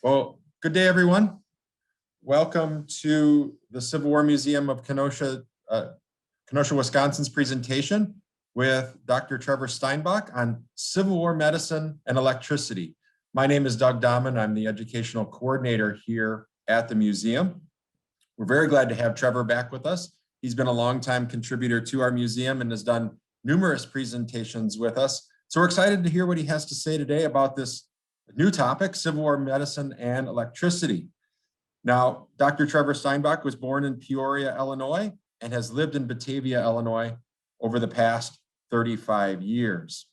Well, good day, everyone. Welcome to the Civil War Museum of Kenosha, Wisconsin's presentation with Dr. Trevor Steinbach on Civil War medicine and electricity. My name is Doug Dahman. I'm the educational coordinator here at the museum. We're very glad to have Trevor back with us. He's been a longtime contributor to our museum and has done numerous presentations with us. So we're excited to hear what he has to say today about this new topic, Civil War medicine and electricity. Now, Dr. Trevor Steinbach was born in Peoria, Illinois, and has lived in Batavia, Illinois over the past 35 years.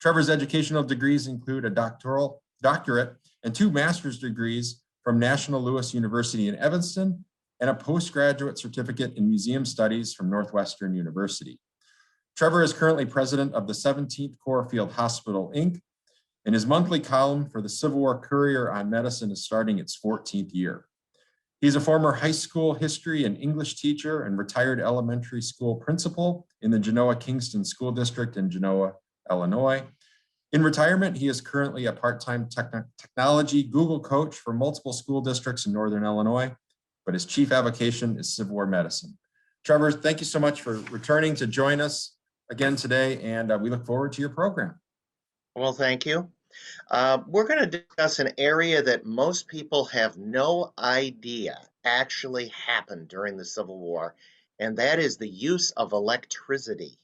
Trevor's educational degrees include a doctorate and 2 master's degrees from National Louis University in Evanston and a postgraduate certificate in museum studies from Northwestern University. Trevor is currently president of the 17th Corps Field Hospital, Inc., and his monthly column for the Civil War Courier on Medicine is starting its 14th year. He's a former high school history and English teacher and retired elementary school principal in the Genoa-Kingston School District in Genoa, Illinois. In retirement, he is currently a part-time technology Google coach for multiple school districts in Northern Illinois, but his chief avocation is Civil War medicine. Trevor, thank you so much for returning to join us again today, and we look forward to your program. Well, thank you. We're going to discuss an area that most people have no idea actually happened during the Civil War, and that is the use of electricity.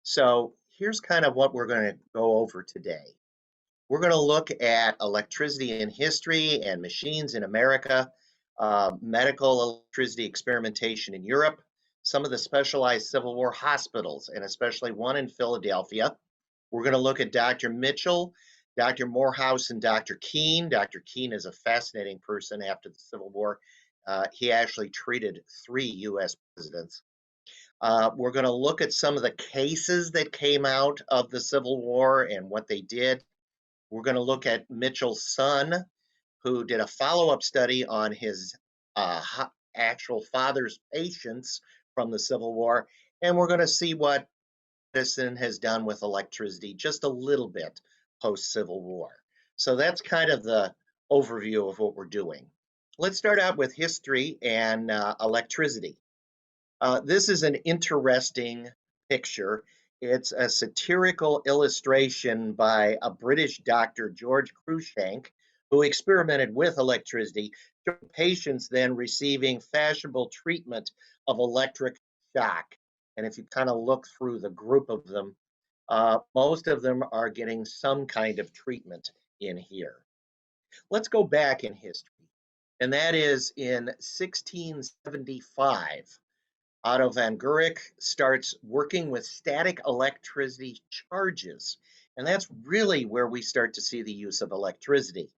So here's kind of what we're going to go over today. We're going to look at electricity in history and machines in America, medical electricity experimentation in Europe, some of the specialized Civil War hospitals, and especially one in Philadelphia. We're going to look at Dr. Mitchell, Dr. Morehouse, and Dr. Keene. Dr. Keene is a fascinating person after the Civil War. He actually treated 3 U.S. presidents. We're going to look at some of the cases that came out of the Civil War and what they did. We're going to look at Mitchell's son, who did a follow-up study on his actual father's patients from the Civil War. And we're going to see what medicine has done with electricity just a little bit post-Civil War. So that's kind of the overview of what we're doing. Let's start out with history and electricity. This is an interesting picture. It's a satirical illustration by a British doctor, George Cruikshank, who experimented with electricity, patients then receiving fashionable treatment of electric shock. And if you kind of look through the group of them, most of them are getting some kind of treatment in here. Let's go back in history, and that is in 1675. Otto van Gulik starts working with static electricity charges, and that's really where we start to see the use of electricity.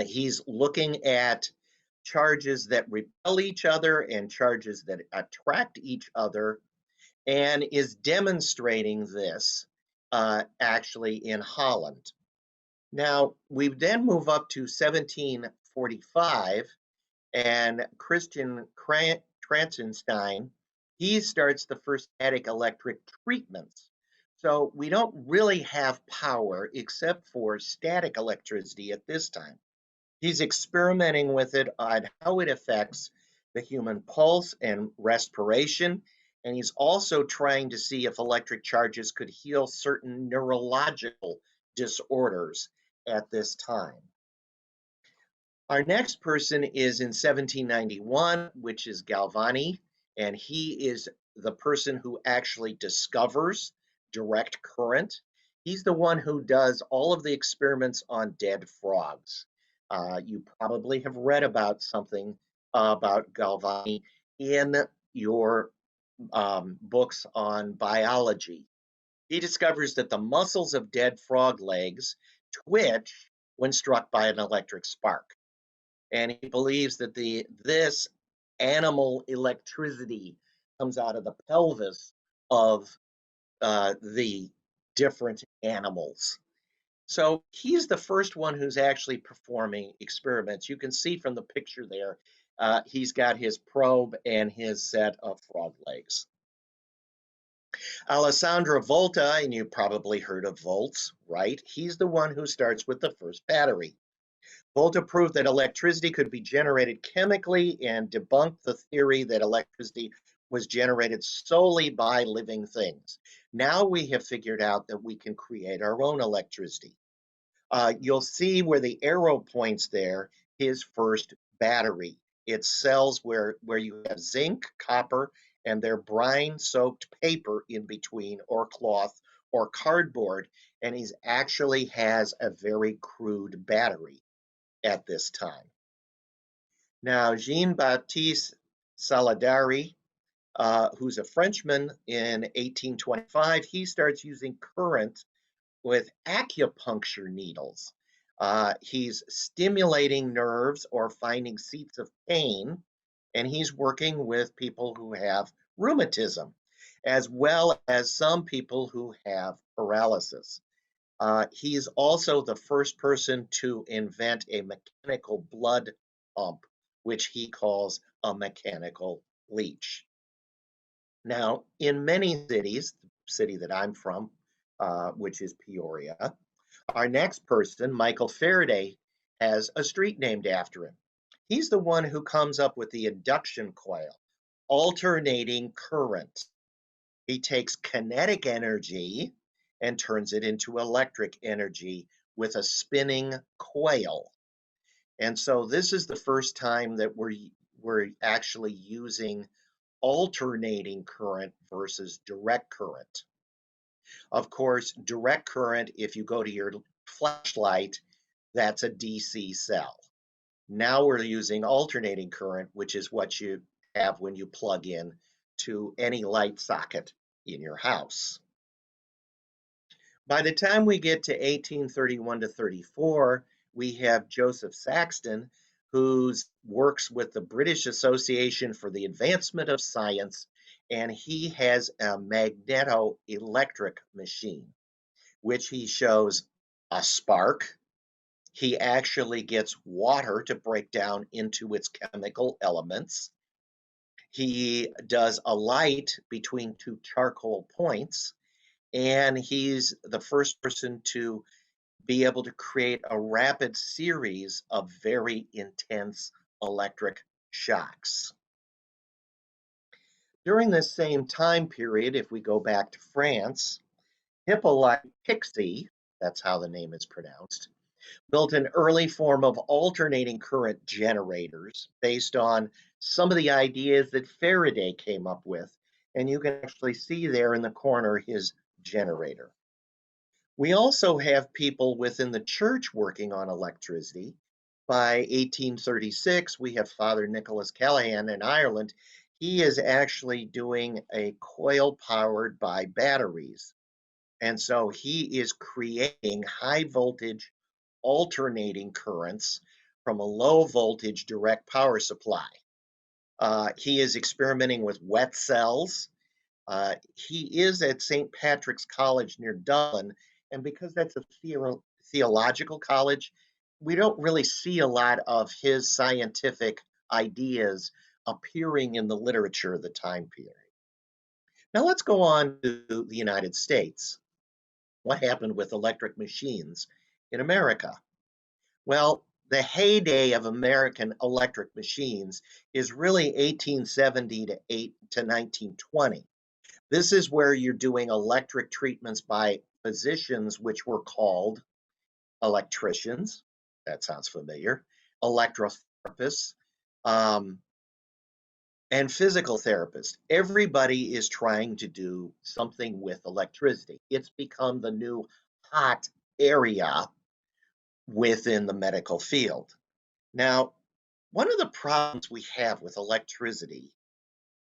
He's looking at charges that repel each other and charges that attract each other, and is demonstrating this actually in Holland. Now, we then move up to 1745, and Christian Kranzenstein, he starts the first static electric treatments. So we don't really have power except for static electricity at this time. He's experimenting with it on how it affects the human pulse and respiration. And he's also trying to see if electric charges could heal certain neurological disorders at this time. Our next person is in 1791, which is Galvani, and he is the person who actually discovers direct current. He's the one who does all of the experiments on dead frogs. You probably have read about something about Galvani in your books on biology. He discovers that the muscles of dead frog legs twitch when struck by an electric spark. And he believes that this animal electricity comes out of the pelvis of the different animals. So he's the first one who's actually performing experiments. You can see from the picture there, he's got his probe and his set of frog legs. Alessandro Volta, and you probably heard of volts, right? He's the one who starts with the first battery. Volta proved that electricity could be generated chemically and debunked the theory that electricity was generated solely by living things. Now we have figured out that we can create our own electricity. You'll see where the arrow points there, his first battery. It's cells where you have zinc, copper, and their brine-soaked paper in between, or cloth, or cardboard, and he actually has a very crude battery at this time. Now, Jean-Baptiste Saladares, who's a Frenchman in 1825, he starts using current with acupuncture needles. He's stimulating nerves or finding seats of pain, and he's working with people who have rheumatism, as well as some people who have paralysis. He's also the first person to invent a mechanical blood pump, which he calls a mechanical leech. Now, in many cities, the city that I'm from, which is Peoria, our next person, Michael Faraday, has a street named after him. He's the one who comes up with the induction coil, alternating current. He takes kinetic energy and turns it into electric energy with a spinning coil. And so this is the first time that we're actually using alternating current versus direct current. Of course, direct current, if you go to your flashlight, that's a DC cell. Now we're using alternating current, which is what you have when you plug in to any light socket in your house. By the time we get to 1831 to 34, we have Joseph Saxton, who works with the British Association for the Advancement of Science, and he has a magnetoelectric machine, which he shows a spark. He actually gets water to break down into its chemical elements. He does a light between two charcoal points, and he's the first person to be able to create a rapid series of very intense electric shocks. During this same time period, if we go back to France, Hippolyte Pixii, that's how the name is pronounced, built an early form of alternating current generators based on some of the ideas that Faraday came up with. And you can actually see there in the corner his generator. We also have people within the church working on electricity. By 1836, we have Father Nicholas Callahan in Ireland. He is actually doing a coil powered by batteries. And so he is creating high voltage alternating currents from a low voltage direct power supply. He is experimenting with wet cells. He is at St. Patrick's College near Dublin, and because that's a theological college, we don't really see a lot of his scientific ideas appearing in the literature of the time period. Now let's go on to the United States. What happened with electric machines in America? Well, the heyday of American electric machines is really 1870 to 1920. This is where you're doing electric treatments by physicians, which were called electricians. That sounds familiar. Electrotherapists, and physical therapists. Everybody is trying to do something with electricity. It's become the new hot area within the medical field. Now, one of the problems we have with electricity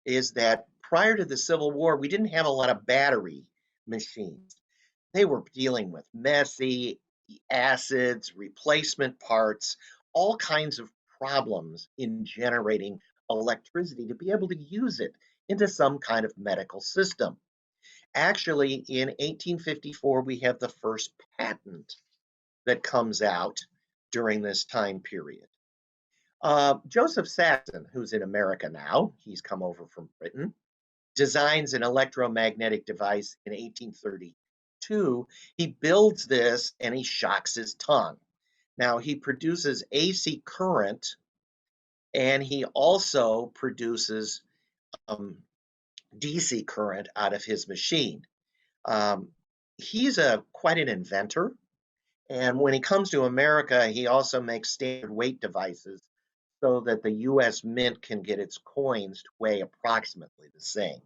is that prior to the Civil War, we didn't have a lot of battery machines. They were dealing with messy acids, replacement parts, all kinds of problems in generating electricity to be able to use it into some kind of medical system. Actually, in 1854, we have the first patent that comes out during this time period. Joseph Saxton, who's in America now, he's come over from Britain, designs an electromagnetic device in 1832. He builds this and he shocks his tongue. Now, he produces AC current, and he also produces DC current out of his machine. Um, he's quite an inventor. And when he comes to America, he also makes standard weight devices so that the US Mint can get its coins to weigh approximately the same.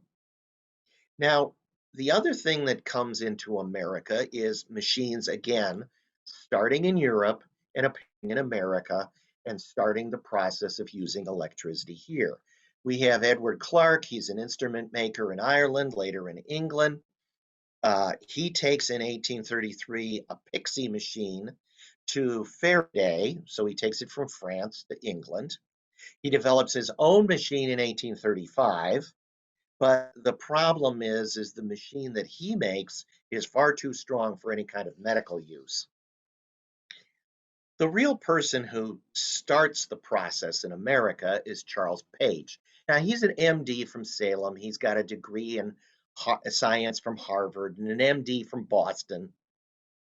Now, the other thing that comes into America is machines, again, starting in Europe and appearing in America and starting the process of using electricity here. We have Edward Clark, he's an instrument maker in Ireland, later in England. He takes in 1833 a pixie machine to Faraday, so he takes it from France to England. He develops his own machine in 1835, but the problem is the machine that he makes is far too strong for any kind of medical use. The real person who starts the process in America is Charles Page. Now, he's an MD from Salem. He's got a degree in science from Harvard and an MD from Boston.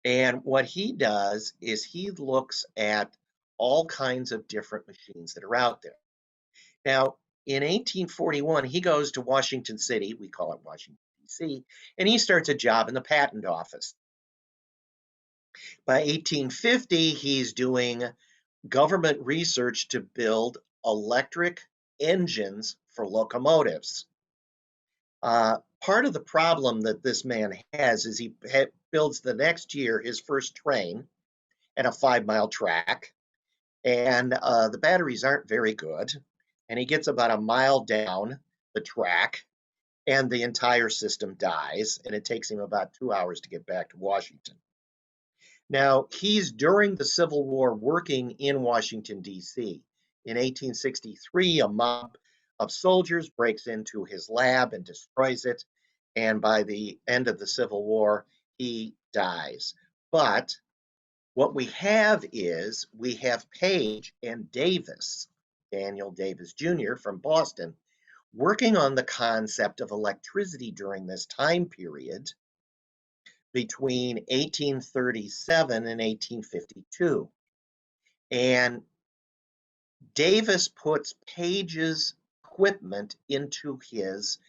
And what he does is he looks at all kinds of different machines that are out there. Now, in 1841, he goes to Washington City, we call it Washington, D.C., and he starts a job in the patent office. By 1850, he's doing government research to build electric engines for locomotives. Part of the problem that this man has is he builds the next year his first train and a 5-mile track, and the batteries aren't very good, and he gets about a mile down the track, and the entire system dies, and it takes him about 2 hours to get back to Washington. Now, he's during the Civil War working in Washington, D.C. In 1863, a mob of soldiers breaks into his lab and destroys it, and by the end of the Civil War, he dies. But what we have is we have Page and Davis, Daniel Davis Jr. from Boston, working on the concept of electricity during this time period between 1837 and 1852. And Davis puts Page's equipment into his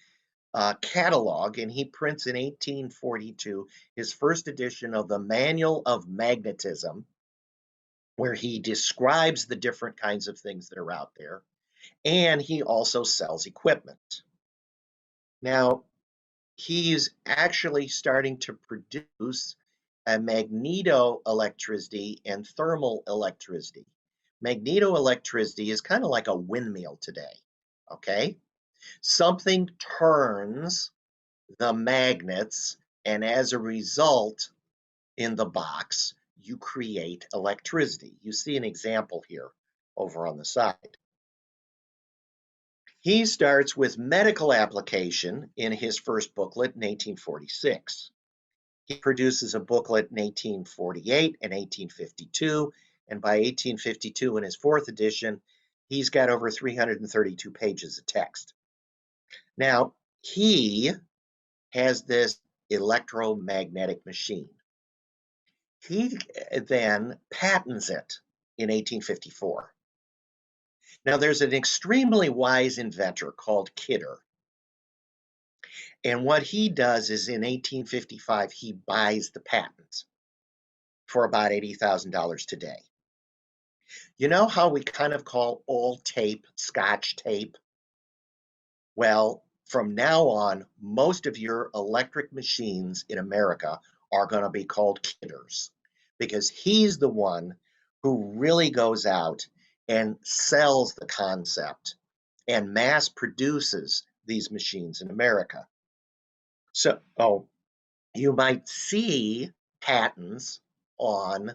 catalog, and he prints in 1842 his first edition of the Manual of Magnetism, where he describes the different kinds of things that are out there, and he also sells equipment. Now, he's actually starting to produce a magnetoelectricity and thermal electricity. Magnetoelectricity is kind of like a windmill today, okay? Something turns the magnets, and as a result, in the box, you create electricity. You see an example here over on the side. He starts with medical application in his first booklet in 1846. He produces a booklet in 1848 and 1852, and by 1852, in his fourth edition, he's got over 332 pages of text. Now, he has this electromagnetic machine. He then patents it in 1854. Now, there's an extremely wise inventor called Kidder. And what he does is in 1855, he buys the patent for about $80,000 today. You know how we kind of call all tape Scotch tape? Well, from now on, most of your electric machines in America are going to be called Kidders, because he's the one who really goes out and sells the concept and mass produces these machines in America. So, you might see patents on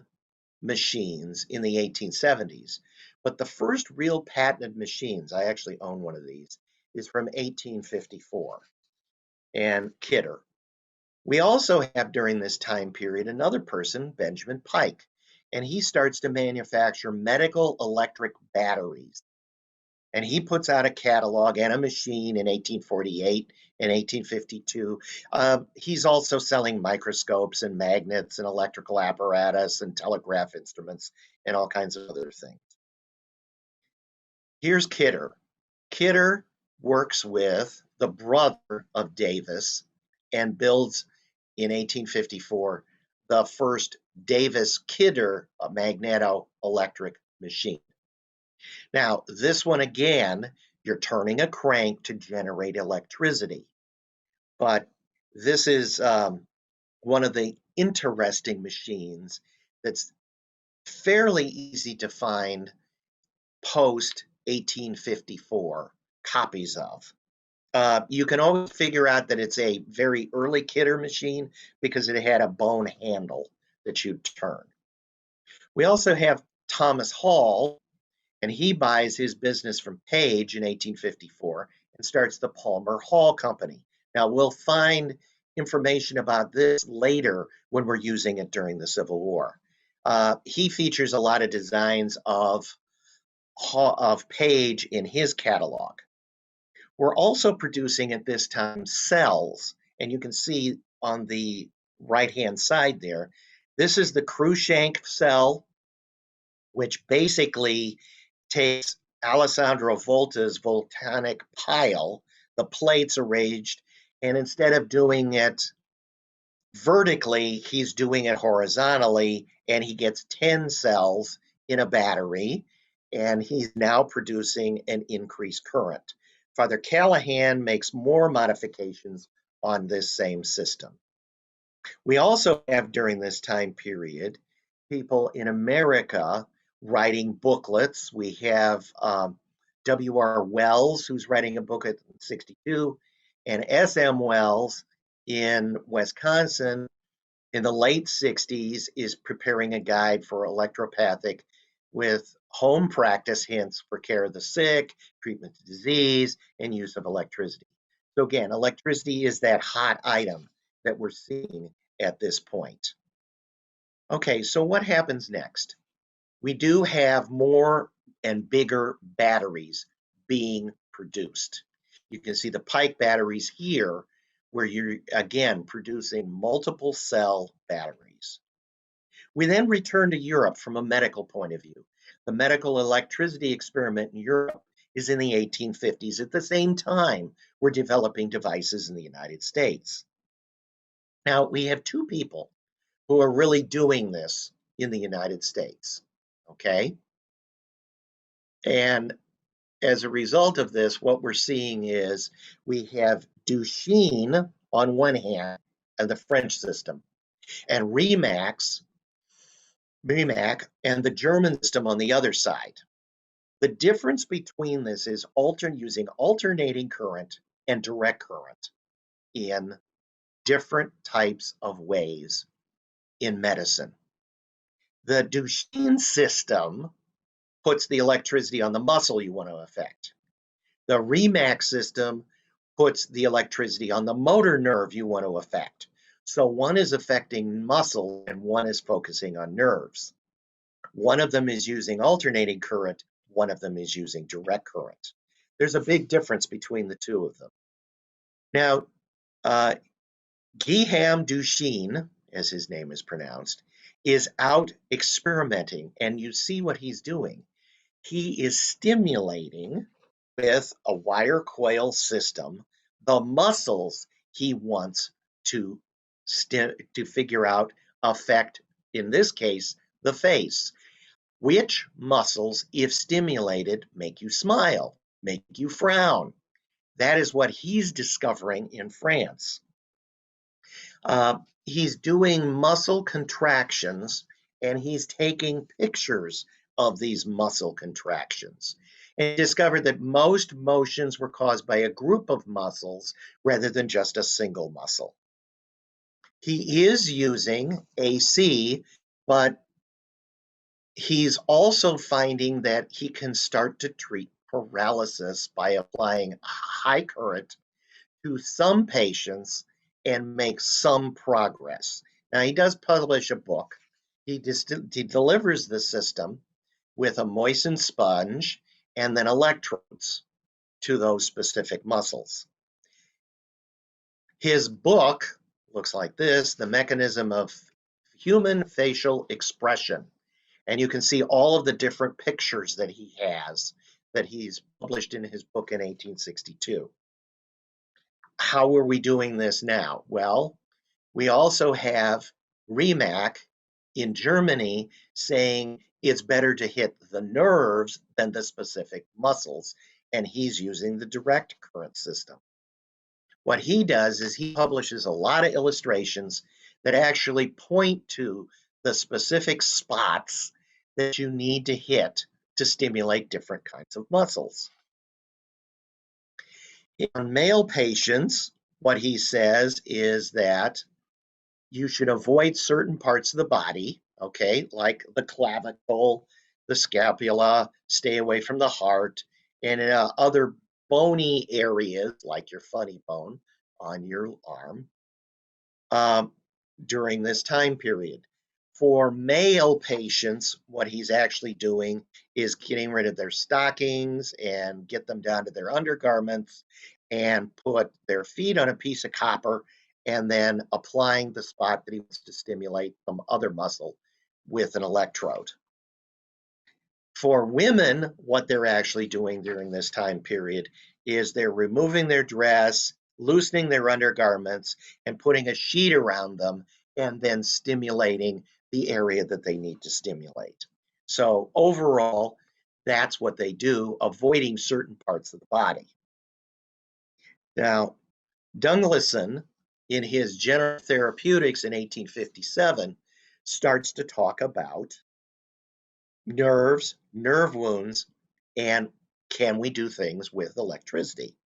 machines in the 1870s, but the first real patented machines, I actually own one of these, is from 1854, and Kidder. We also have during this time period another person, Benjamin Pike, and he starts to manufacture medical electric batteries. And he puts out a catalog and a machine in 1848 and 1852. He's also selling microscopes and magnets and electrical apparatus and telegraph instruments and all kinds of other things. Here's Kidder. Kidder works with the brother of Davis and builds in 1854 the first Davis-Kidder magnetoelectric machine. Now, this one again, you're turning a crank to generate electricity. But this is one of the interesting machines that's fairly easy to find post 1854 copies of. You can always figure out that it's a very early Kidder machine because it had a bone handle that you'd turn. We also have Thomas Hall, and he buys his business from Page in 1854 and starts the Palmer Hall Company. Now, we'll find information about this later when we're using it during the Civil War. He features a lot of designs of Page in his catalog. We're also producing at this time cells, and you can see on the right-hand side there, this is the Shank cell, which basically takes Alessandro Volta's volcanic pile, the plates arranged, and instead of doing it vertically, he's doing it horizontally, and he gets 10 cells in a battery, and he's now producing an increased current. Father Callahan makes more modifications on this same system. We also have, during this time period, people in America writing booklets. We have W.R. Wells, who's writing a booklet in 62, and S.M. Wells in Wisconsin in the late 60s is preparing a guide for electropathic with home practice hints for care of the sick, treatment of disease, and use of electricity. So again, electricity is that hot item that we're seeing at this point. Okay, so what happens next? We do have more and bigger batteries being produced. You can see the Pike batteries here, where you're, again, producing multiple cell batteries. We then return to Europe from a medical point of view. The medical electricity experiment in Europe is in the 1850s. At the same time, we're developing devices in the United States. Now, we have two people who are really doing this in the United States, okay? And as a result of this, what we're seeing is we have Duchenne on one hand, and the French system, and Rimac and the German system on the other side. The difference between this is using alternating current and direct current in different types of ways in medicine. The Duchenne system puts the electricity on the muscle you want to affect. The Rimac system puts the electricity on the motor nerve you want to affect. So one is affecting muscle and one is focusing on nerves. One of them is using alternating current, one of them is using direct current. There's a big difference between the two of them. Now, Guillaume Duchenne, as his name is pronounced, is out experimenting, and you see what he's doing. He is stimulating with a wire coil system the muscles he wants to figure out affect, in this case, the face. Which muscles, if stimulated, make you smile, make you frown? That is what he's discovering in France. He's doing muscle contractions, and he's taking pictures of these muscle contractions, and discovered that most motions were caused by a group of muscles rather than just a single muscle. He is using AC, but he's also finding that he can start to treat paralysis by applying high current to some patients and make some progress. Now, he does publish a book. He delivers the system with a moistened sponge and then electrodes to those specific muscles. His book looks like this, The Mechanism of Human Facial Expression. And you can see all of the different pictures that he has that he's published in his book in 1862. How are we doing this now? Well, we also have Rimac in Germany saying it's better to hit the nerves than the specific muscles, and he's using the direct current system. What he does is he publishes a lot of illustrations that actually point to the specific spots that you need to hit to stimulate different kinds of muscles. In male patients, what he says is that you should avoid certain parts of the body, okay, like the clavicle, the scapula, stay away from the heart, and other bony areas like your funny bone on your arm during this time period. For male patients, what he's actually doing is getting rid of their stockings and get them down to their undergarments and put their feet on a piece of copper and then applying the spot that he wants to stimulate some other muscle with an electrode. For women, what they're actually doing during this time period is they're removing their dress, loosening their undergarments, and putting a sheet around them, and then stimulating the area that they need to stimulate. So overall, that's what they do, avoiding certain parts of the body. Now, Dungleson, in his General Therapeutics in 1857, starts to talk about nerves, nerve wounds, and can we do things with electricity?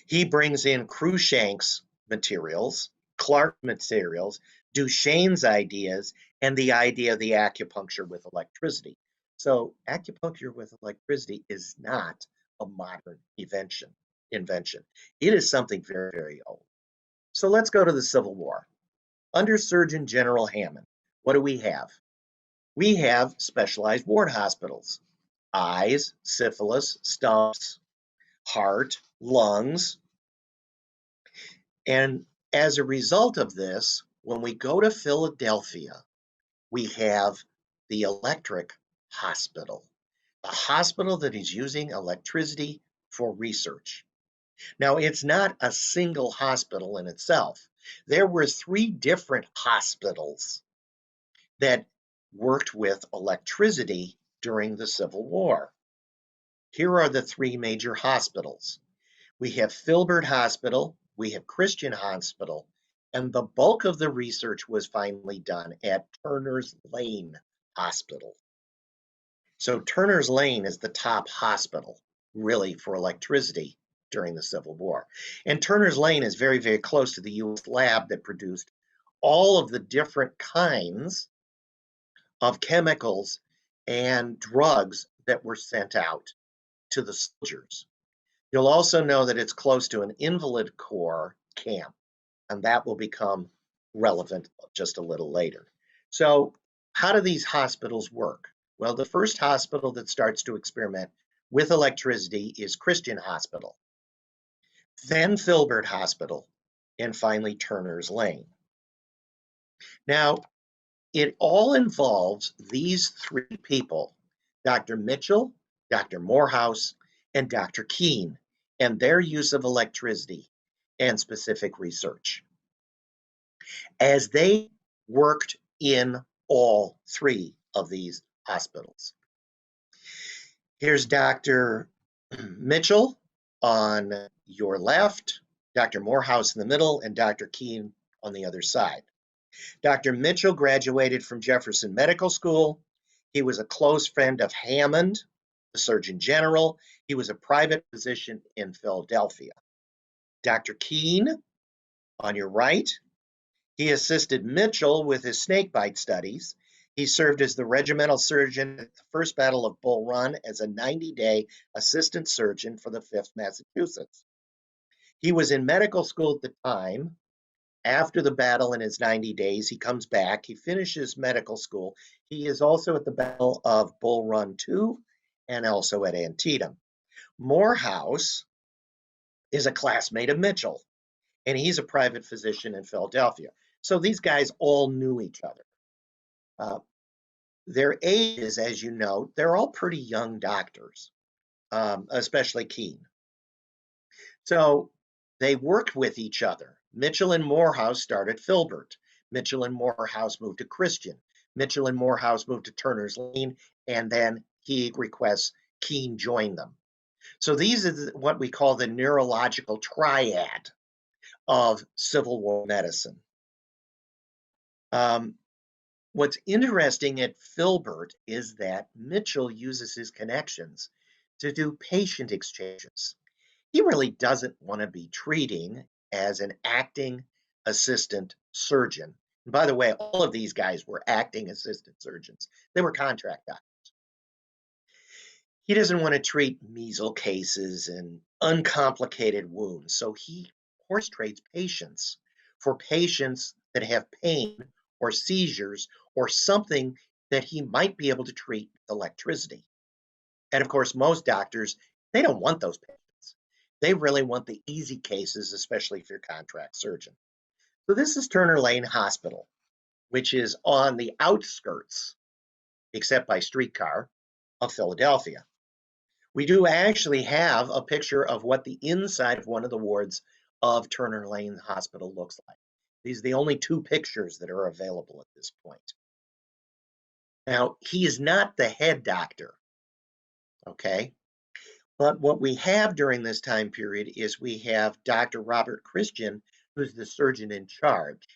He brings in Cruikshank's materials, Clark's materials, Duchesne's ideas, and the idea of the acupuncture with electricity. So acupuncture with electricity is not a modern invention. It is something very, very old. So let's go to the Civil War. Under Surgeon General Hammond, what do we have? We have specialized ward hospitals, eyes, syphilis, stumps, heart, lungs. And as a result of this, when we go to Philadelphia, we have the Electric Hospital, a hospital that is using electricity for research. Now, it's not a single hospital in itself. There were 3 different hospitals that worked with electricity during the Civil War. Here are the 3 major hospitals. We have Filbert Hospital, we have Christian Hospital, and the bulk of the research was finally done at Turner's Lane Hospital. So Turner's Lane is the top hospital, really, for electricity during the Civil War. And Turner's Lane is very, very close to the U.S. lab that produced all of the different kinds of chemicals and drugs that were sent out to the soldiers. You'll also know that it's close to an invalid corps camp, and that will become relevant just a little later. So how do these hospitals work? Well, the first hospital that starts to experiment with electricity is Christian Hospital, then Filbert Hospital, and finally Turner's Lane. Now, it all involves these 3 people, Dr. Mitchell, Dr. Morehouse, and Dr. Keene, and their use of electricity and specific research. As they worked in all 3 of these hospitals. Here's Dr. Mitchell on your left, Dr. Morehouse in the middle, and Dr. Keene on the other side. Dr. Mitchell graduated from Jefferson Medical School. He was a close friend of Hammond, the Surgeon General. He was a private physician in Philadelphia. Dr. Keene, on your right, he assisted Mitchell with his snakebite studies. He served as the regimental surgeon at the First Battle of Bull Run as a 90-day assistant surgeon for the 5th Massachusetts. He was in medical school at the time. After the battle in his 90 days, he comes back. He finishes medical school. He is also at the Battle of Bull Run 2 and also at Antietam. Morehouse is a classmate of Mitchell, and he's a private physician in Philadelphia. So these guys all knew each other. Their ages, as you know, they're all pretty young doctors, especially Keene. So they worked with each other. Mitchell and Morehouse started Filbert. Mitchell and Morehouse moved to Christian. Mitchell and Morehouse moved to Turner's Lane, and then he requests Keene join them. So these are what we call the neurological triad of Civil War medicine. What's interesting at Filbert is that Mitchell uses his connections to do patient exchanges. He really doesn't want to be treating as an acting assistant surgeon. And by the way, all of these guys were acting assistant surgeons. They were contract doctors. He doesn't want to treat measles cases and uncomplicated wounds. So he horse trades patients for patients that have pain or seizures or something that he might be able to treat with electricity. And of course, most doctors, they don't want those patients. They really want the easy cases, especially if you're a contract surgeon. So this is Turner Lane Hospital, which is on the outskirts, except by streetcar, of Philadelphia. We do actually have a picture of what the inside of one of the wards of Turner Lane Hospital looks like. These are the only two pictures that are available at this point. Now, he is not the head doctor, okay? But what we have during this time period is we have Dr. Robert Christian, who's the surgeon in charge.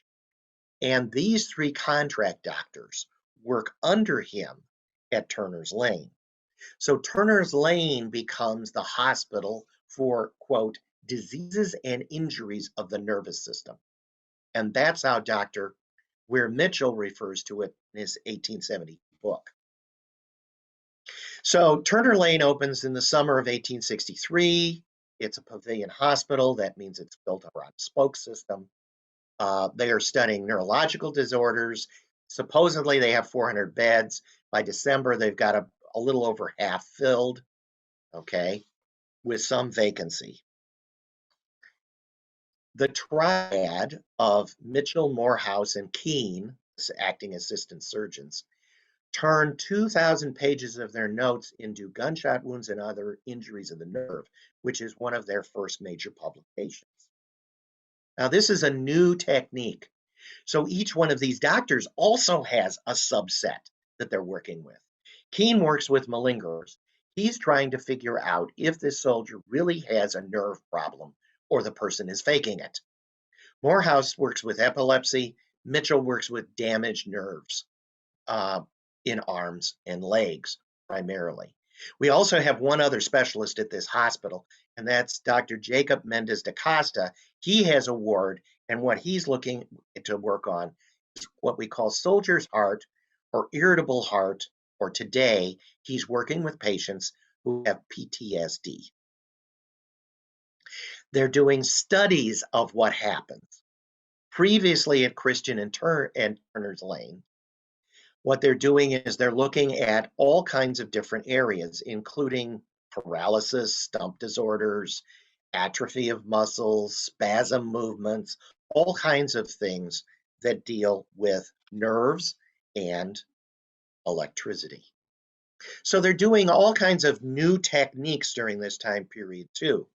And these three contract doctors work under him at Turner's Lane. So Turner's Lane becomes the hospital for, quote, diseases and injuries of the nervous system. And that's how Dr. Weir Mitchell refers to it in his 1870 book. So Turner Lane opens in the summer of 1863. It's a pavilion hospital. That means it's built around a spoke system. They are studying neurological disorders. Supposedly they have 400 beds. By December, they've got a little over half filled, okay, with some vacancy. The triad of Mitchell, Morehouse, and Keene, acting assistant surgeons, turned 2,000 pages of their notes into gunshot wounds and other injuries of the nerve, which is one of their first major publications. Now, this is a new technique. So each one of these doctors also has a subset that they're working with. Keene works with malingerers. He's trying to figure out if this soldier really has a nerve problem or the person is faking it. Morehouse works with epilepsy. Mitchell works with damaged nerves in arms and legs primarily. We also have one other specialist at this hospital, and that's Dr. Jacob Mendez da Costa. He has a ward, and what he's looking to work on is what we call soldier's heart or irritable heart, or today he's working with patients who have PTSD. They're doing studies of what happens. Previously at Christian and Turner's Lane, what they're doing is they're looking at all kinds of different areas, including paralysis, stump disorders, atrophy of muscles, spasm movements, all kinds of things that deal with nerves and electricity. So they're doing all kinds of new techniques during this time period too.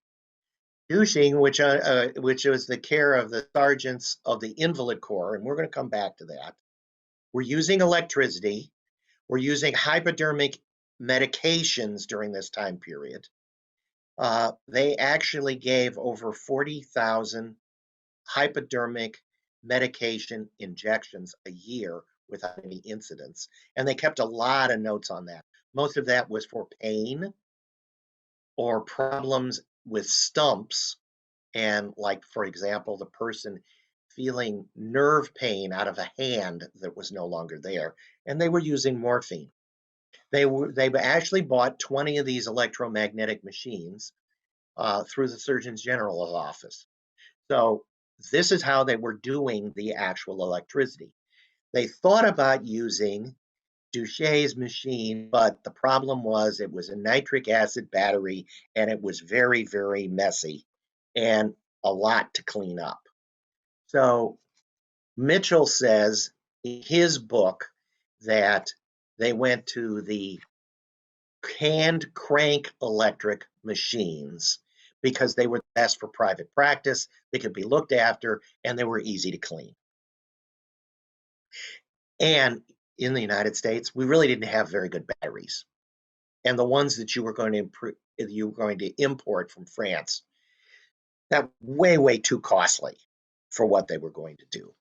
Douching, which was the care of the sergeants of the Invalid Corps, and we're going to come back to that. We're using electricity. We're using hypodermic medications during this time period. They actually gave over 40,000 hypodermic medication injections a year without any incidents. And they kept a lot of notes on that. Most of that was for pain or problems with stumps. And like, for example, the person feeling nerve pain out of a hand that was no longer there, and they were using morphine. They actually bought 20 of these electromagnetic machines through the Surgeon General's office. So this is how they were doing the actual electricity. They thought about using Duchesne's machine, but the problem was it was a nitric acid battery and it was very, very messy and a lot to clean up. So Mitchell says in his book that they went to the hand crank electric machines because they were the best for private practice, they could be looked after, and they were easy to clean. And in the United States, we really didn't have very good batteries. And the ones that you were going to import from France, that way, way too costly for what they were going to do.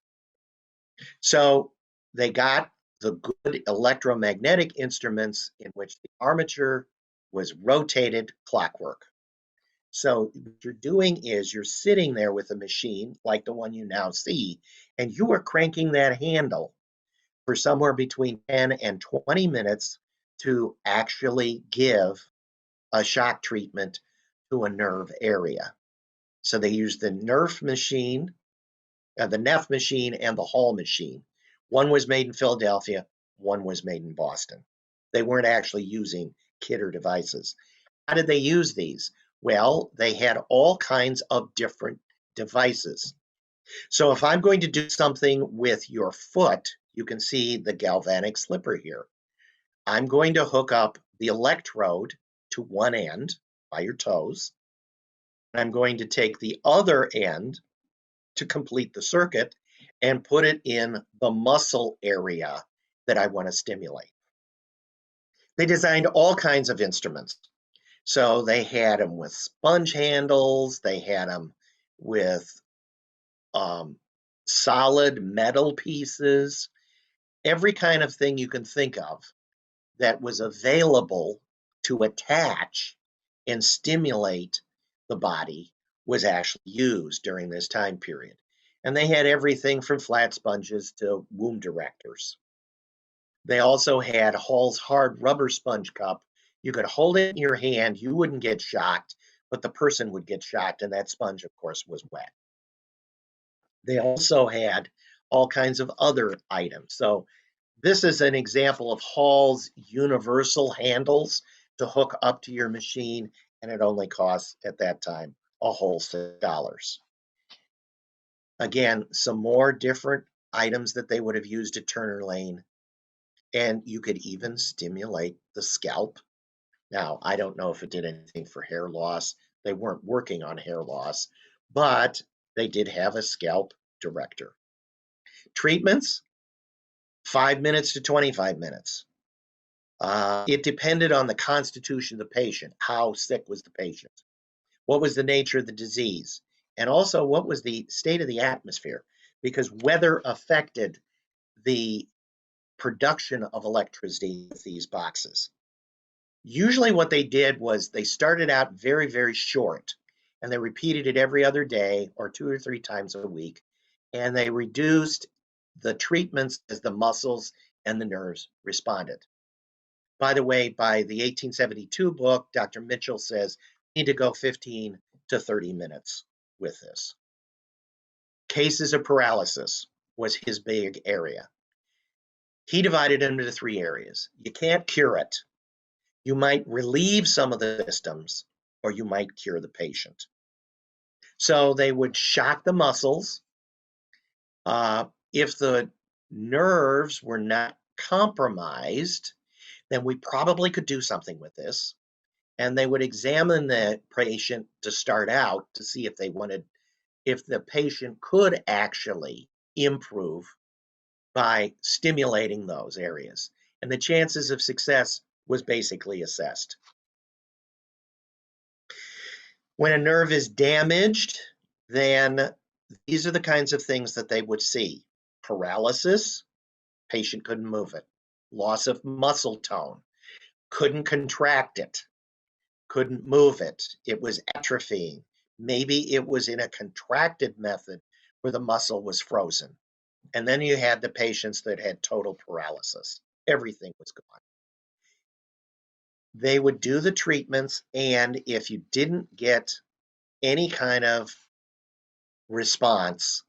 So they got the good electromagnetic instruments in which the armature was rotated clockwork. So what you're doing is you're sitting there with a machine like the one you now see, and you are cranking that handle for somewhere between 10 and 20 minutes to actually give a shock treatment to a nerve area. So they used the Nerf machine, the Neff machine, and the Hall machine. One was made in Philadelphia, one was made in Boston. They weren't actually using Kidder devices. How did they use these? Well, they had all kinds of different devices. So if I'm going to do something with your foot, you can see the galvanic slipper here. I'm going to hook up the electrode to one end by your toes. I'm going to take the other end to complete the circuit and put it in the muscle area that I want to stimulate. They designed all kinds of instruments. So they had them with sponge handles, they had them with solid metal pieces, every kind of thing you can think of that was available to attach and stimulate the body was actually used during this time period. And they had everything from flat sponges to womb directors. They also had Hall's hard rubber sponge cup. You could hold it in your hand, you wouldn't get shocked, but the person would get shocked, and that sponge, of course, was wet. They also had all kinds of other items. So this is an example of Hall's universal handles to hook up to your machine, and it only costs at that time a whole $6. Again, some more different items that they would have used at Turner Lane, and you could even stimulate the scalp. Now, I don't know if it did anything for hair loss. They weren't working on hair loss, but they did have a scalp director. Treatments, 5 minutes to 25 minutes. It depended on the constitution of the patient. How sick was the patient? What was the nature of the disease? And also, what was the state of the atmosphere? Because weather affected the production of electricity with these boxes. Usually what they did was they started out very, very short, and they repeated it every other day or 2 or 3 times a week, and they reduced the treatments as the muscles and the nerves responded. By the way, by the 1872 book, Dr. Mitchell says you need to go 15 to 30 minutes with this. Cases of paralysis was his big area. He divided them into 3 areas. You can't cure it. You might relieve some of the symptoms, or you might cure the patient. So they would shock the muscles. If the nerves were not compromised, then we probably could do something with this. And they would examine the patient to start out to see if the patient could actually improve by stimulating those areas. And the chances of success was basically assessed. When a nerve is damaged, then these are the kinds of things that they would see. Paralysis, patient couldn't move it. Loss of muscle tone, couldn't contract it, couldn't move it. It was atrophying. Maybe it was in a contracted method where the muscle was frozen. And then you had the patients that had total paralysis. Everything was gone. They would do the treatments, and if you didn't get any kind of response,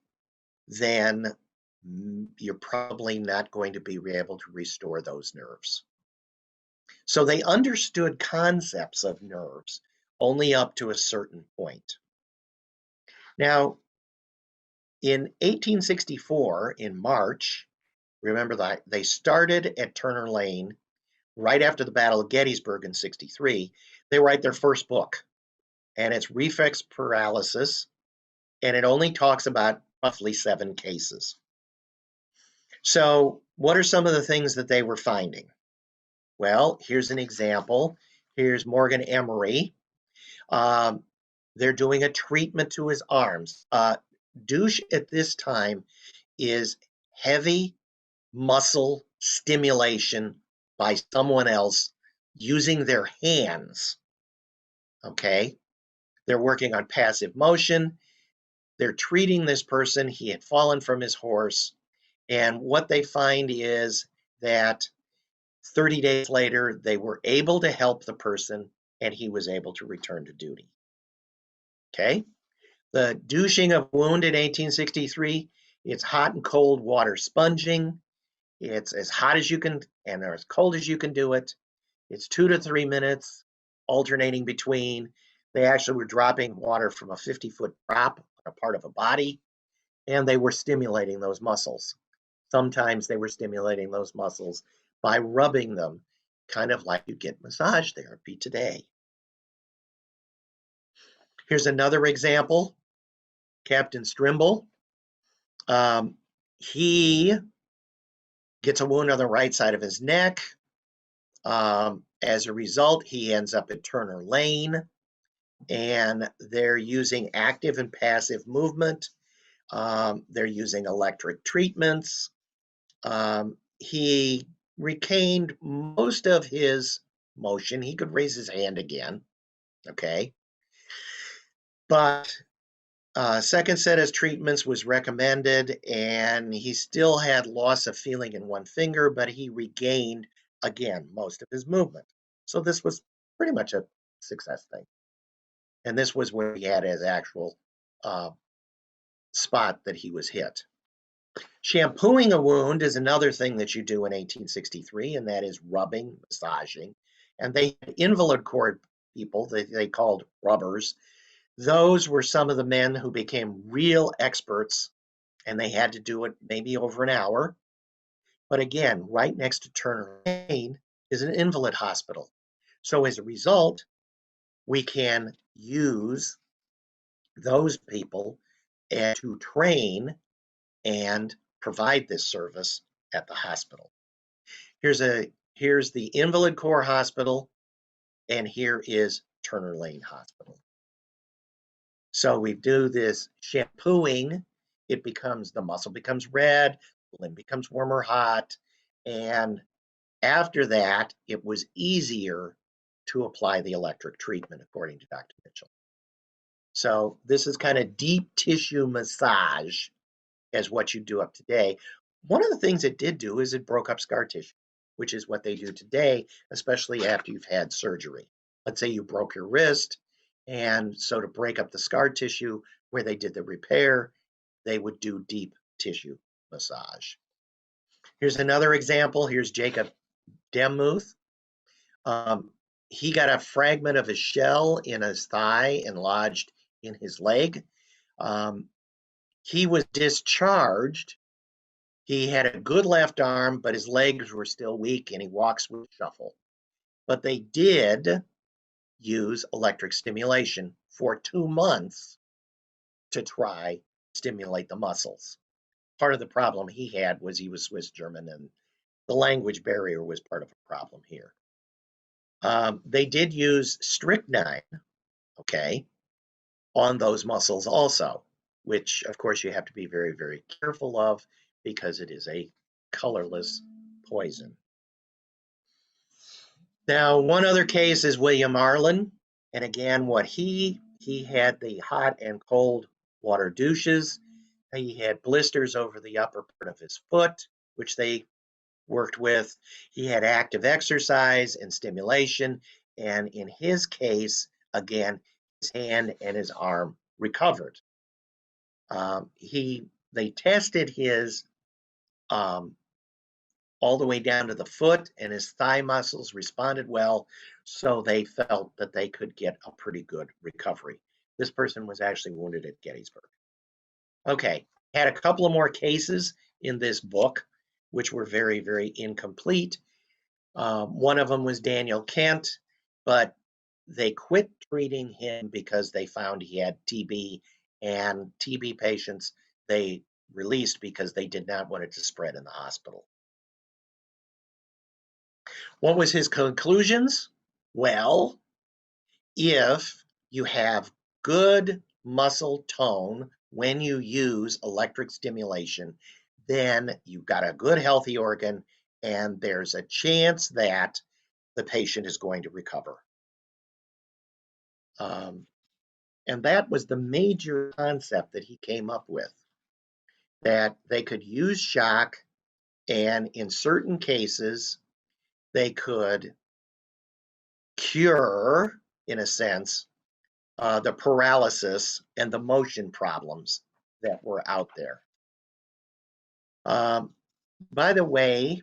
then you're probably not going to be able to restore those nerves. So they understood concepts of nerves only up to a certain point. Now, in 1864, in March, remember that they started at Turner Lane right after the Battle of Gettysburg in 63. They write their first book, and it's Reflex Paralysis, and it only talks about roughly 7 cases. So what are some of the things that they were finding? Well, here's an example. Here's Morgan Emery. They're doing a treatment to his arms. Douche at this time is heavy muscle stimulation by someone else using their hands. Okay, they're working on passive motion. They're treating this person. He had fallen from his horse. And what they find is that 30 days later, they were able to help the person and he was able to return to duty. Okay, the douching of wound in 1863, it's hot and cold water sponging. It's as hot as you can and as cold as you can do it. It's 2 to 3 minutes, alternating between. They actually were dropping water from a 50-foot drop on a part of a body, and they were stimulating those muscles. Sometimes they were stimulating those muscles by rubbing them, kind of like you get massage therapy today. Here's another example, Captain Strimble. He gets a wound on the right side of his neck. As a result, he ends up at Turner Lane, and they're using active and passive movement. They're using electric treatments. He retained most of his motion. He could raise his hand again, okay? But second set of treatments was recommended, and he still had loss of feeling in one finger, but he regained, again, most of his movement. So this was pretty much a success thing. And this was where he had his actual spot that he was hit. Shampooing a wound is another thing that you do in 1863, and that is rubbing, massaging. And they had invalid cord people that they called rubbers. Those were some of the men who became real experts, and they had to do it maybe over an hour. But again, right next to Turner Lane is an invalid hospital. So as a result, we can use those people to train and provide this service at the hospital. Here's the Invalid Corps Hospital, and here is Turner Lane Hospital. So we do this shampooing. It becomes, the muscle becomes red, the limb becomes warm or hot, and after that, it was easier to apply the electric treatment, according to Dr. Mitchell. So this is kind of deep tissue massage as what you do up today. One of the things it did do is it broke up scar tissue, which is what they do today, especially after you've had surgery. Let's say you broke your wrist, and so to break up the scar tissue where they did the repair, they would do deep tissue massage. Here's another example. Here's Jacob Demuth. He got a fragment of his shell in his thigh and lodged in his leg. He was discharged. He had a good left arm, but his legs were still weak and he walks with a shuffle. But they did use electric stimulation for 2 months to try to stimulate the muscles. Part of the problem he had was he was Swiss German, and the language barrier was part of a problem here. They did use strychnine, okay, on those muscles also, which of course you have to be very, very careful of because it is a colorless poison. Now, one other case is William Arlen, and again, what he had the hot and cold water douches. He had blisters over the upper part of his foot, which they worked with. He had active exercise and stimulation, and in his case, again, his hand and his arm recovered. They tested his all the way down to the foot, and his thigh muscles responded well, so they felt that they could get a pretty good recovery. This person was actually wounded at Gettysburg. Okay, had a couple of more cases in this book, which were very, very incomplete. One of them was Daniel Kent, but they quit treating him because they found he had TB, and TB patients they released because they did not want it to spread in the hospital. What was his conclusions? Well, if you have good muscle tone when you use electric stimulation, then you've got a good healthy organ, and there's a chance that the patient is going to recover. And that was the major concept that he came up with, that they could use shock, and in certain cases, they could cure, in a sense, the paralysis and the motion problems that were out there. By the way,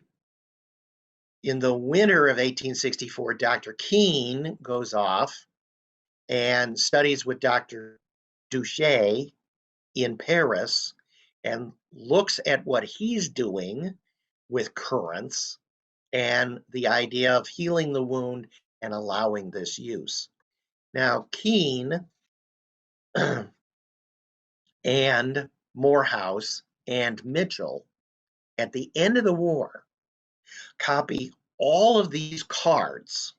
in the winter of 1864, Dr. Keene goes off and studies with Dr. Duché in Paris and looks at what he's doing with currents and the idea of healing the wound and allowing this use. Now, Keene and Morehouse and Mitchell, at the end of the war, copy all of these cards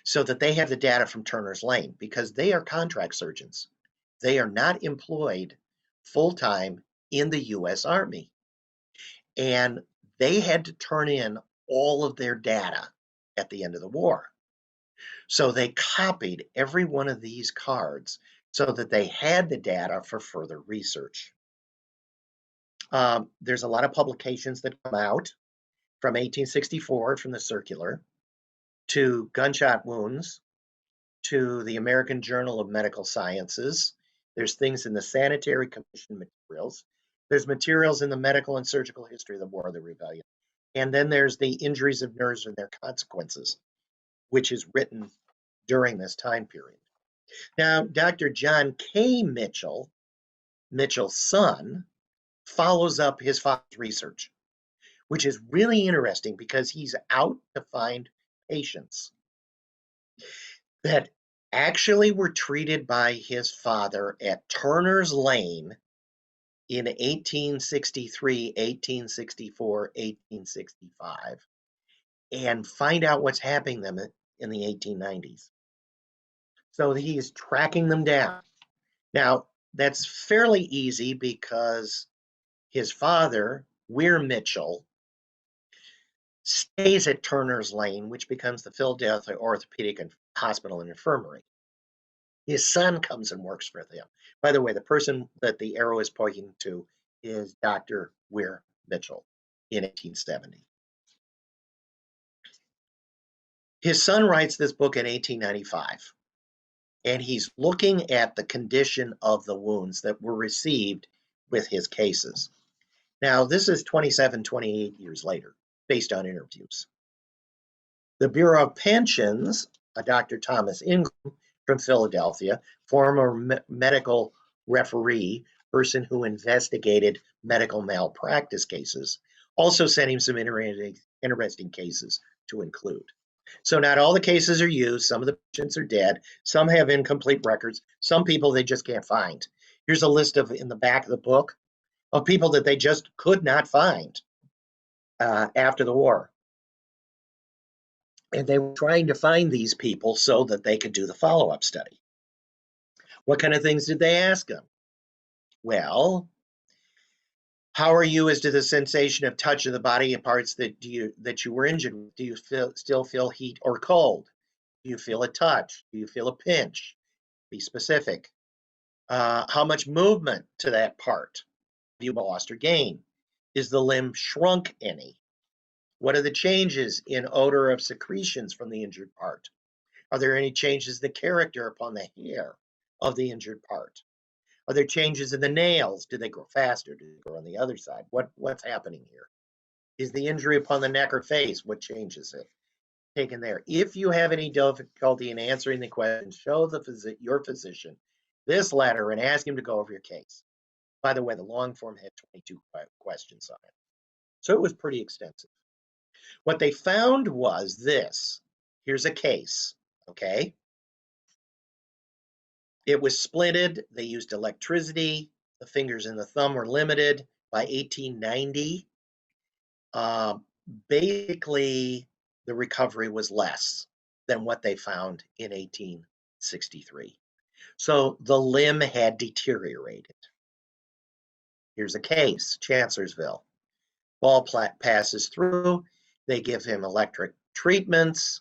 so that they have the data from Turner's Lane, because they are contract surgeons. They are not employed full-time in the U.S. Army. And they had to turn in all of their data at the end of the war. So they copied every one of these cards so that they had the data for further research. There's a lot of publications that come out from 1864, from the Circular, to gunshot wounds, to the American Journal of Medical Sciences. There's things in the Sanitary Commission materials. There's materials in the Medical and Surgical History of the War of the Rebellion. And then there's the Injuries of Nerves and Their Consequences, which is written during this time period. Now, Dr. John K. Mitchell, Mitchell's son, follows up his father's research, which is really interesting because he's out to find patients that actually were treated by his father at Turner's Lane in 1863, 1864, 1865, and find out what's happening them in the 1890s. So he's tracking them down. Now, that's fairly easy because his father, Weir Mitchell, stays at Turner's Lane, which becomes the Philadelphia Orthopedic Hospital and Infirmary. His son comes and works for them. By the way, the person that the arrow is pointing to is Dr. Weir Mitchell in 1870. His son writes this book in 1895, and he's looking at the condition of the wounds that were received with his cases. Now, this is 27, 28 years later, based on interviews. The Bureau of Pensions, a Dr. Thomas Ingram from Philadelphia, former medical referee, person who investigated medical malpractice cases, also sent him some interesting cases to include. So not all the cases are used. Some of the patients are dead. Some have incomplete records. Some people they just can't find. Here's a list of, in the back of the book, of people that they just could not find after the war. And they were trying to find these people so that they could do the follow-up study. What kind of things did they ask them? Well, how are you as to the sensation of touch of the body and parts that you were injured with? Do you still feel heat or cold? Do you feel a touch? Do you feel a pinch? Be specific. How much movement to that part have you lost or gained? Is the limb shrunk any? What are the changes in odor of secretions from the injured part? Are there any changes in the character upon the hair of the injured part? Are there changes in the nails? Do they grow faster? Do they grow on the other side? What's happening here? Is the injury upon the neck or face? What changes it? Taken there. If you have any difficulty in answering the question, show your physician this letter and ask him to go over your case. By the way, the long form had 22 questions on it. So it was pretty extensive. What they found was this. Here's a case, okay? It was splitted. They used electricity. The fingers and the thumb were limited. By 1890, basically, the recovery was less than what they found in 1863. So the limb had deteriorated. Here's a case, Chancellorsville. Ball passes through. They give him electric treatments.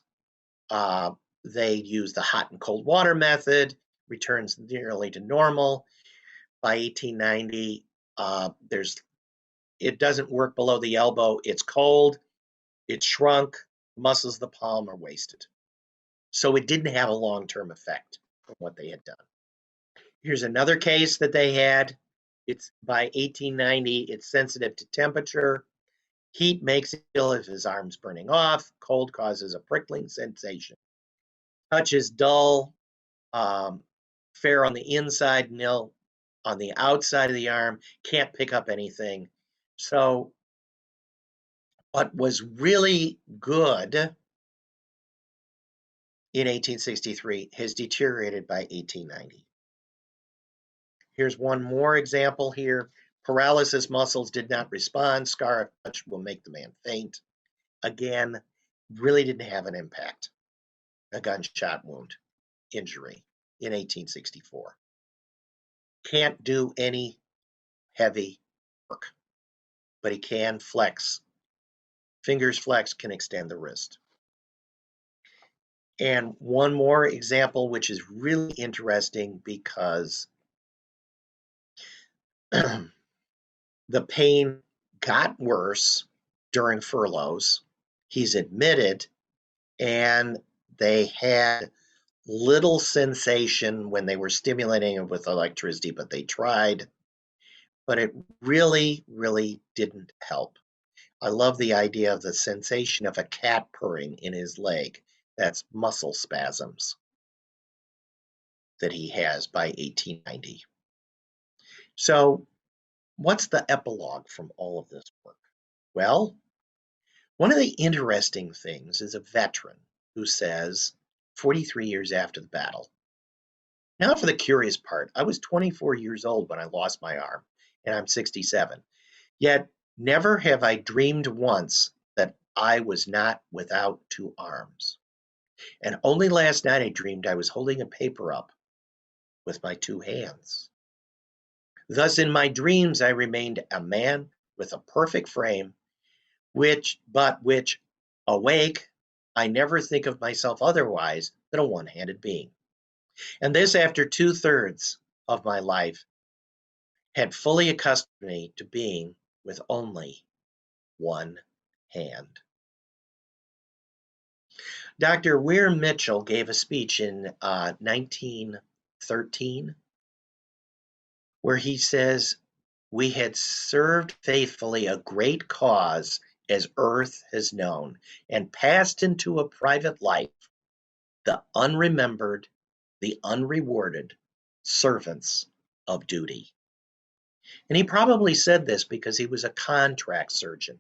They use the hot and cold water method, returns nearly to normal. By 1890, it doesn't work below the elbow. It's cold. It's shrunk. Muscles of the palm are wasted. So it didn't have a long-term effect from what they had done. Here's another case that they had. It's by 1890, it's sensitive to temperature. Heat makes it feel if his arm's burning off. Cold causes a prickling sensation. Touch is dull, fair on the inside, nil on the outside of the arm. Can't pick up anything. So what was really good in 1863 has deteriorated by 1890. Here's one more example here. Paralysis muscles did not respond. Scar of touch will make the man faint. Again, really didn't have an impact. A gunshot wound injury in 1864. Can't do any heavy work, but he can flex. Fingers flex, can extend the wrist. And one more example, which is really interesting because the pain got worse during furloughs. He's admitted, and they had little sensation when they were stimulating him with electricity, but they tried. But it really, really didn't help. I love the idea of the sensation of a cat purring in his leg. That's muscle spasms that he has by 1890. So what's the epilogue from all of this work? Well, one of the interesting things is a veteran who says, 43 years after the battle, now for the curious part, I was 24 years old when I lost my arm, and I'm 67. Yet never have I dreamed once that I was not without two arms. And only last night I dreamed I was holding a paper up with my two hands. Thus in my dreams I remained a man with a perfect frame, which awake, I never think of myself otherwise than a one-handed being. And this after 2/3 of my life had fully accustomed me to being with only one hand. Dr. Weir Mitchell gave a speech in 1913 where he says, "We had served faithfully a great cause as earth has known, and passed into a private life, the unremembered, the unrewarded servants of duty." And he probably said this because he was a contract surgeon.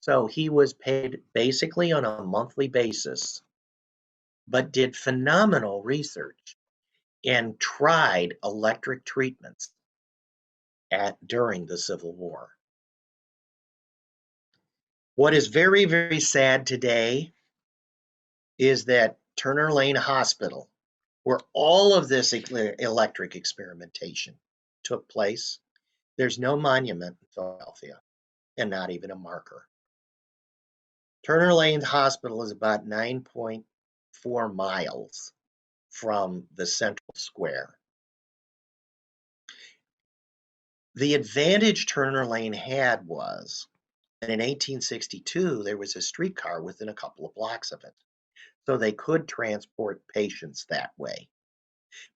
So he was paid basically on a monthly basis, but did phenomenal research and tried electric treatments during the Civil War. What is very, very sad today is that Turner Lane Hospital, where all of this electric experimentation took place, there's no monument in Philadelphia and not even a marker. Turner Lane Hospital is about 9.4 miles from the central square. The advantage Turner Lane had was that in 1862, there was a streetcar within a couple of blocks of it. So they could transport patients that way.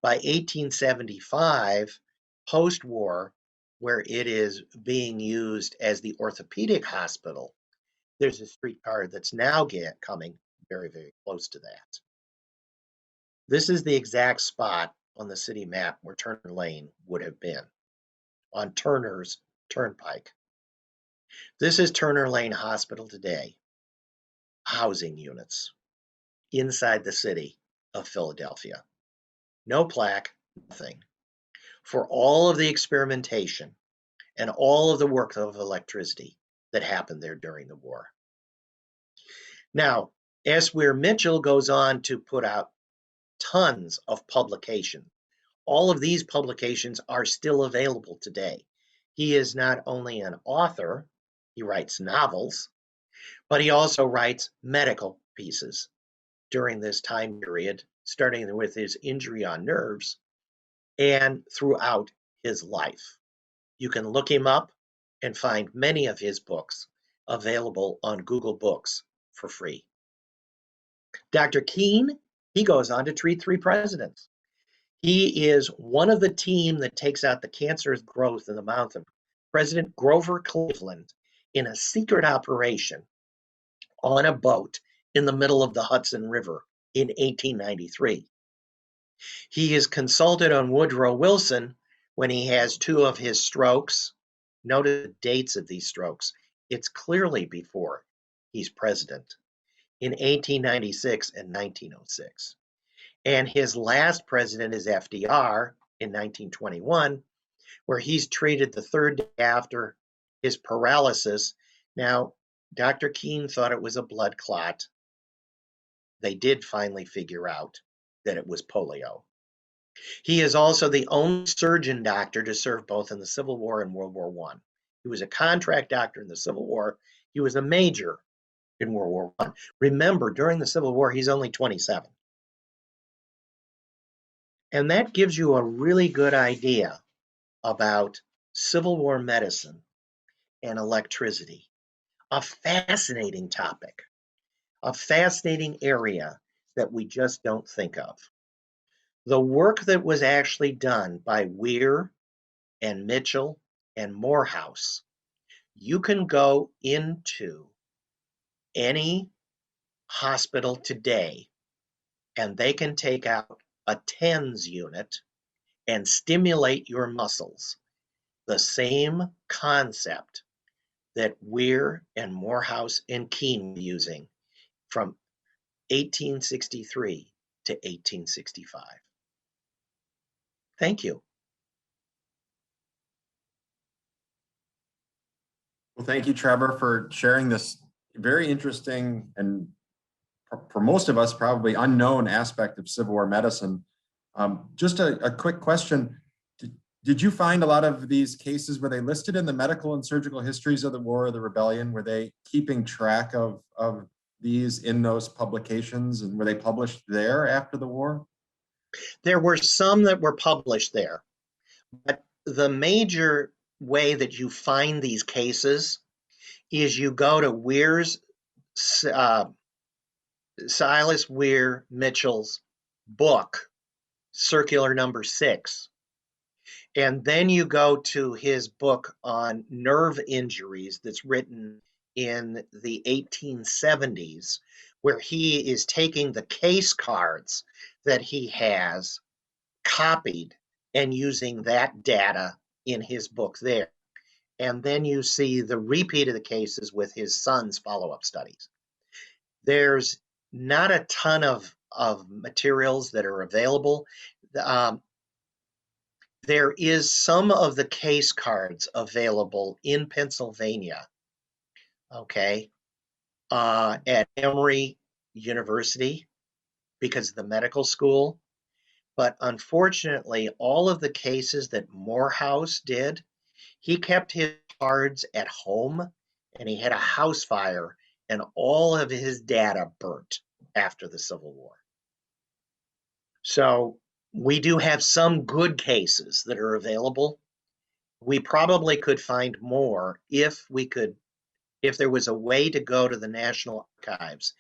By 1875, post-war, where it is being used as the orthopedic hospital, there's a streetcar that's now coming very, very close to that. This is the exact spot on the city map where Turner Lane would have been, on Turner's Turnpike. This is Turner Lane Hospital today, housing units inside the city of Philadelphia. No plaque, nothing. For all of the experimentation and all of the work of electricity that happened there during the war. Now, S. Weir Mitchell goes on to put out tons of publications. All of these publications are still available today. He is not only an author, he writes novels, but he also writes medical pieces during this time period, starting with his injury on nerves and throughout his life. You can look him up and find many of his books available on Google Books for free. Dr. Keene, he goes on to treat 3 presidents. He is one of the team that takes out the cancerous growth in the mouth of President Grover Cleveland in a secret operation on a boat in the middle of the Hudson River in 1893. He is consulted on Woodrow Wilson when he has 2 of his strokes. Notice the dates of these strokes. It's clearly before he's president, in 1896 and 1906. And his last president is FDR in 1921, where he's treated the 3rd day after his paralysis. Now, Dr. Keene thought it was a blood clot. They did finally figure out that it was polio. He is also the only surgeon doctor to serve both in the Civil War and World War I. He was a contract doctor in the Civil War. He was a major in World War I. Remember, during the Civil War, he's only 27. And that gives you a really good idea about Civil War medicine and electricity. A fascinating topic, a fascinating area that we just don't think of. The work that was actually done by Weir and Mitchell and Morehouse, you can go into any hospital today and they can take out a TENS unit and stimulate your muscles. The same concept that Weir and Morehouse and Keene were using from 1863 to 1865. Thank you. Well, thank you, Trevor, for sharing this very interesting and for most of us probably unknown aspect of Civil War medicine. Just a quick question. Did you find a lot of these cases, were they listed in the medical and surgical histories of the war or the rebellion? Were they keeping track of these in those publications, and were they published there after the war? There were some that were published there, but the major way that you find these cases is you go to Weir's, Silas Weir Mitchell's book, Circular Number 6. And then you go to his book on nerve injuries that's written in the 1870s, where he is taking the case cards that he has copied and using that data in his book there. And then you see the repeat of the cases with his son's follow-up studies. There's not a ton of materials that are available. There is some of the case cards available in Pennsylvania, okay, at Emory University because of the medical school. But unfortunately, all of the cases that Morehouse did, he kept his cards at home and he had a house fire and all of his data burnt after the Civil War. So we do have some good cases that are available. We probably could find more if there was a way to go to the National Archives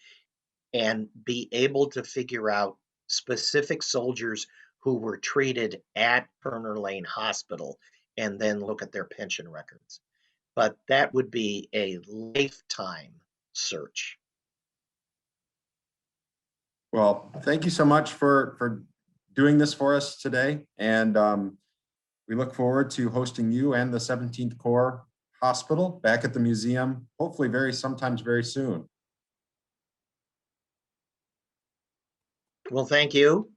and be able to figure out specific soldiers who were treated at Turner Lane Hospital and then look at their pension records. But that would be a lifetime search. Well, thank you so much for doing this for us today. And we look forward to hosting you and the 17th Corps Hospital back at the museum, hopefully sometimes very soon. Well, thank you.